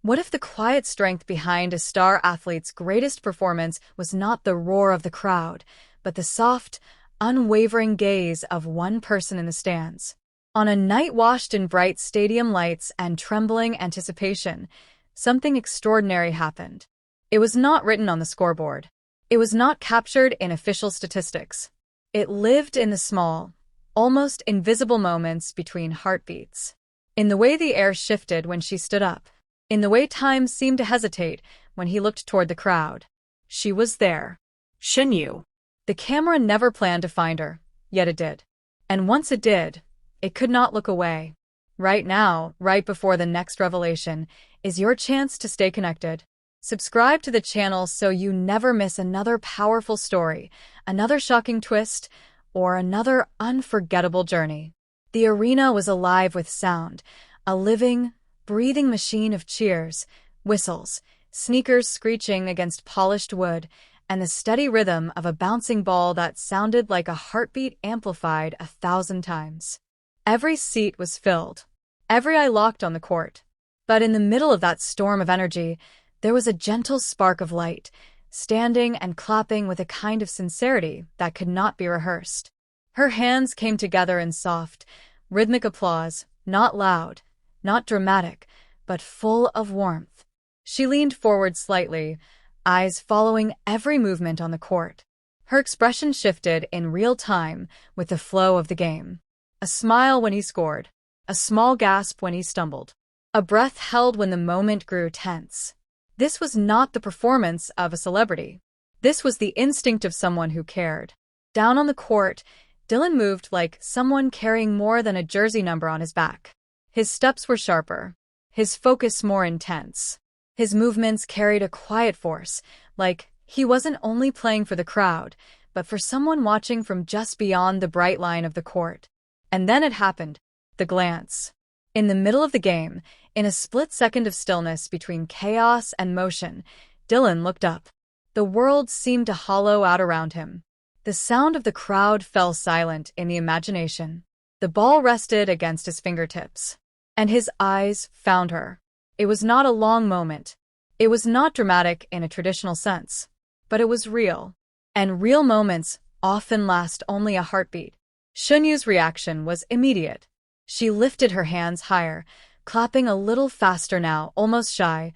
What if the quiet strength behind a star athlete's greatest performance was not the roar of the crowd, but the soft, unwavering gaze of one person in the stands? On a night washed in bright stadium lights and trembling anticipation, something extraordinary happened. It was not written on the scoreboard. It was not captured in official statistics. It lived in the small, almost invisible moments between heartbeats. In the way the air shifted when she stood up. In the way time seemed to hesitate when he looked toward the crowd. She was there. Shen Yue. The camera never planned to find her, yet it did. And once it did, it could not look away. Right now, right before the next revelation, is your chance to stay connected. Subscribe to the channel so you never miss another powerful story, another shocking twist, or another unforgettable journey. The arena was alive with sound, a living, breathing machine of cheers, whistles, sneakers screeching against polished wood, and the steady rhythm of a bouncing ball that sounded like a heartbeat amplified 1,000 times. Every seat was filled, every eye locked on the court. But in the middle of that storm of energy, there was a gentle spark of light, standing and clapping with a kind of sincerity that could not be rehearsed. Her hands came together in soft, rhythmic applause, not loud, not dramatic, but full of warmth. She leaned forward slightly, eyes following every movement on the court. Her expression shifted in real time with the flow of the game. A smile when he scored, a small gasp when he stumbled, a breath held when the moment grew tense. This was not the performance of a celebrity. This was the instinct of someone who cared. Down on the court, Dylan moved like someone carrying more than a jersey number on his back. His steps were sharper, his focus more intense. His movements carried a quiet force, like he wasn't only playing for the crowd, but for someone watching from just beyond the bright line of the court. And then it happened, the glance. In the middle of the game, in a split second of stillness between chaos and motion, Dylan looked up. The world seemed to hollow out around him. The sound of the crowd fell silent in the imagination. The ball rested against his fingertips. And his eyes found her. It was not a long moment. It was not dramatic in a traditional sense. But it was real. And real moments often last only a heartbeat. Shen Yue's reaction was immediate. She lifted her hands higher, clapping a little faster now, almost shy,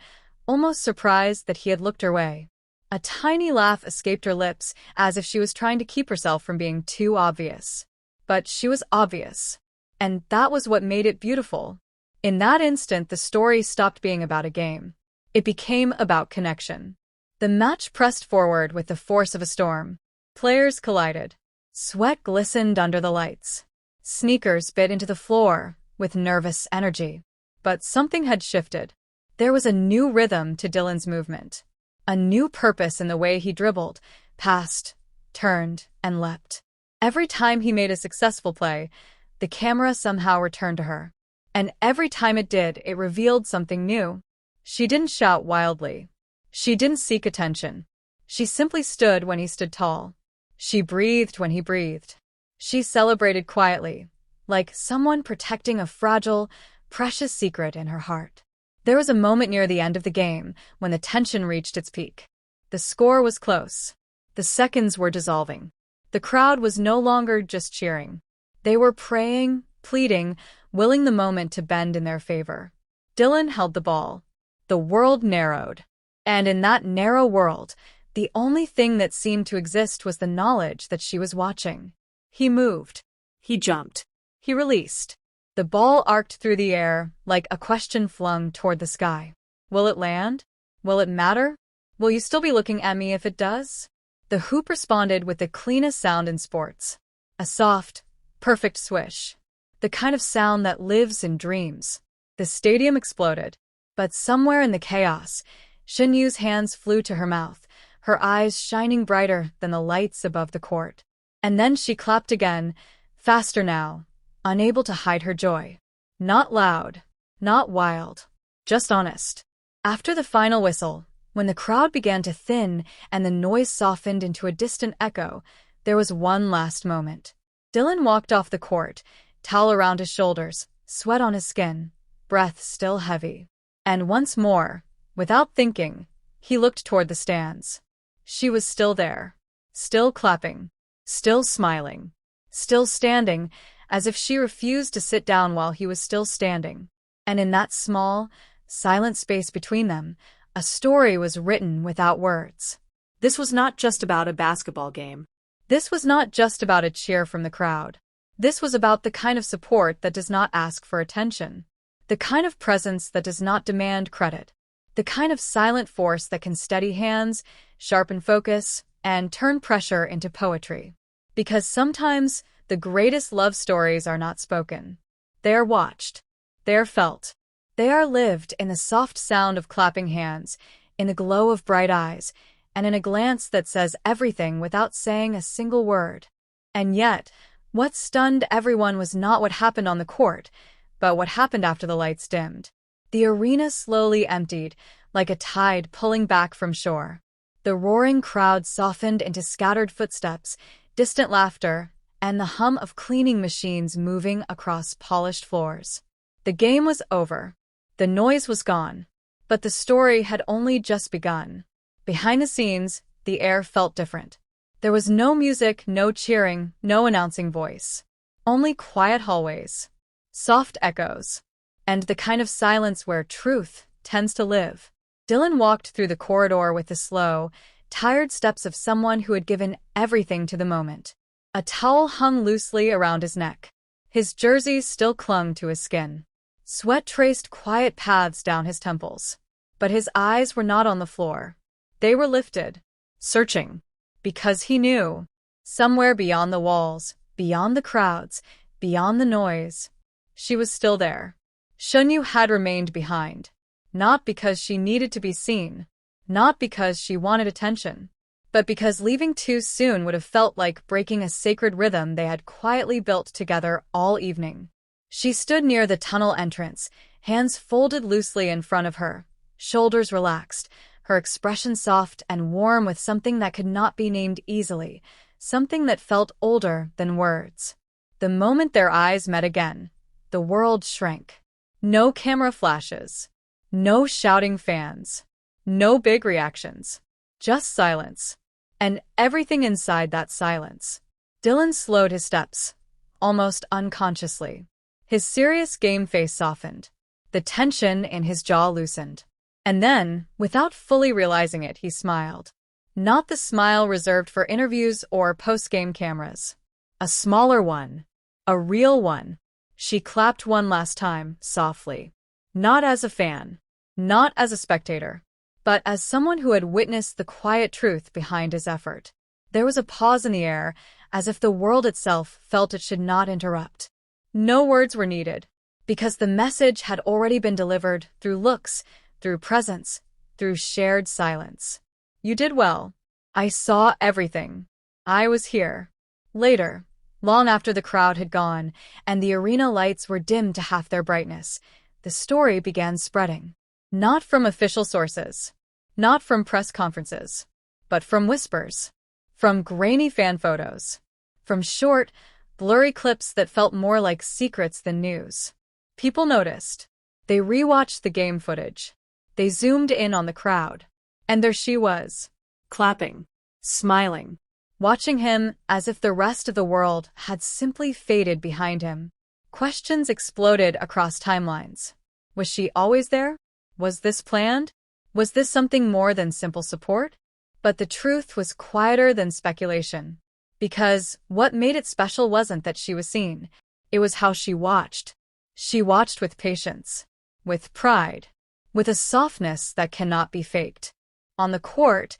almost surprised that he had looked her way. A tiny laugh escaped her lips, as if she was trying to keep herself from being too obvious. But she was obvious. And that was what made it beautiful. In that instant, the story stopped being about a game. It became about connection. The match pressed forward with the force of a storm. Players collided. Sweat glistened under the lights. Sneakers bit into the floor with nervous energy. But something had shifted. There was a new rhythm to Dylan's movement. A new purpose in the way he dribbled, passed, turned, and leapt. Every time he made a successful play, the camera somehow returned to her. And every time it did, it revealed something new. She didn't shout wildly. She didn't seek attention. She simply stood when he stood tall. She breathed when he breathed. She celebrated quietly, like someone protecting a fragile, precious secret in her heart. There was a moment near the end of the game when the tension reached its peak. The score was close. The seconds were dissolving. The crowd was no longer just cheering. They were praying, pleading, willing the moment to bend in their favor. Dylan held the ball. The world narrowed. And in that narrow world, the only thing that seemed to exist was the knowledge that she was watching. He moved. He jumped. He released. The ball arced through the air like a question flung toward the sky. Will it land? Will it matter? Will you still be looking at me if it does? The hoop responded with the cleanest sound in sports. A soft, perfect swish. The kind of sound that lives in dreams. The stadium exploded. But somewhere in the chaos, Shen Yue's hands flew to her mouth, her eyes shining brighter than the lights above the court. And then she clapped again, faster now, unable to hide her joy. Not loud, not wild, just honest. After the final whistle, when the crowd began to thin and the noise softened into a distant echo, there was one last moment. Dylan walked off the court, towel around his shoulders, sweat on his skin, breath still heavy. And once more, without thinking, he looked toward the stands. She was still there, still clapping, still smiling, still standing, as if she refused to sit down while he was still standing. And in that small, silent space between them, a story was written without words. This was not just about a basketball game. This was not just about a cheer from the crowd. This was about the kind of support that does not ask for attention. The kind of presence that does not demand credit. The kind of silent force that can steady hands, sharpen focus, and turn pressure into poetry. Because sometimes the greatest love stories are not spoken. They are watched. They are felt. They are lived in the soft sound of clapping hands, in the glow of bright eyes, and in a glance that says everything without saying a single word. And yet, what stunned everyone was not what happened on the court, but what happened after the lights dimmed. The arena slowly emptied, like a tide pulling back from shore. The roaring crowd softened into scattered footsteps, distant laughter, and the hum of cleaning machines moving across polished floors. The game was over. The noise was gone. But the story had only just begun. Behind the scenes, the air felt different. There was no music, no cheering, no announcing voice. Only quiet hallways, soft echoes, and the kind of silence where truth tends to live. Dylan walked through the corridor with the slow, tired steps of someone who had given everything to the moment. A towel hung loosely around his neck. His jersey still clung to his skin. Sweat traced quiet paths down his temples. But his eyes were not on the floor. They were lifted, searching, because he knew. Somewhere beyond the walls, beyond the crowds, beyond the noise, she was still there. Shen Yue had remained behind. Not because she needed to be seen, not because she wanted attention, but because leaving too soon would have felt like breaking a sacred rhythm they had quietly built together all evening. She stood near the tunnel entrance, hands folded loosely in front of her, shoulders relaxed, her expression soft and warm with something that could not be named easily, something that felt older than words. The moment their eyes met again, the world shrank. No camera flashes. No shouting fans. No big reactions. Just silence. And everything inside that silence. Dylan slowed his steps, almost unconsciously. His serious game face softened. The tension in his jaw loosened. And then, without fully realizing it, he smiled. Not the smile reserved for interviews or post-game cameras. A smaller one. A real one. She clapped one last time, softly. Not as a fan. Not as a spectator. But as someone who had witnessed the quiet truth behind his effort. There was a pause in the air, as if the world itself felt it should not interrupt. No words were needed, because the message had already been delivered through looks, through presence, through shared silence. You did well. I saw everything. I was here. Later, long after the crowd had gone, and the arena lights were dimmed to half their brightness, the story began spreading. Not from official sources. Not from press conferences. But from whispers. From grainy fan photos. From short, blurry clips that felt more like secrets than news. People noticed. They rewatched the game footage. They zoomed in on the crowd. And there she was. Clapping. Smiling. Watching him as if the rest of the world had simply faded behind him. Questions exploded across timelines. Was she always there? Was this planned? Was this something more than simple support? But the truth was quieter than speculation. Because what made it special wasn't that she was seen. It was how she watched. She watched with patience. With pride. With a softness that cannot be faked. On the court,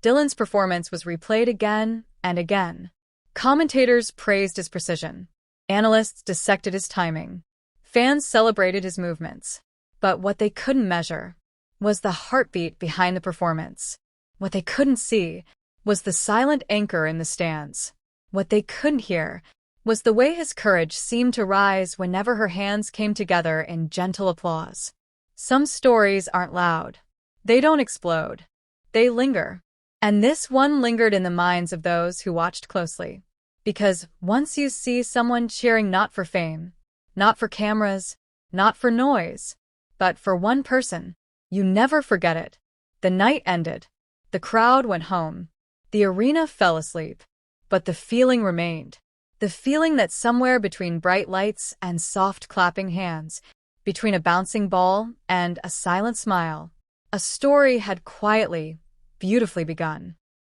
Dylan's performance was replayed again and again. Commentators praised his precision. Analysts dissected his timing. Fans celebrated his movements. But what they couldn't measure was the heartbeat behind the performance. What they couldn't see was the silent anchor in the stands. What they couldn't hear was the way his courage seemed to rise whenever her hands came together in gentle applause. Some stories aren't loud. They don't explode. They linger. And this one lingered in the minds of those who watched closely. Because once you see someone cheering not for fame, not for cameras, not for noise, But for one person, you never forget it. The night ended. The crowd went home. The arena fell asleep. But the feeling remained. The feeling that somewhere between bright lights and soft clapping hands, between a bouncing ball and a silent smile, a story had quietly, beautifully begun.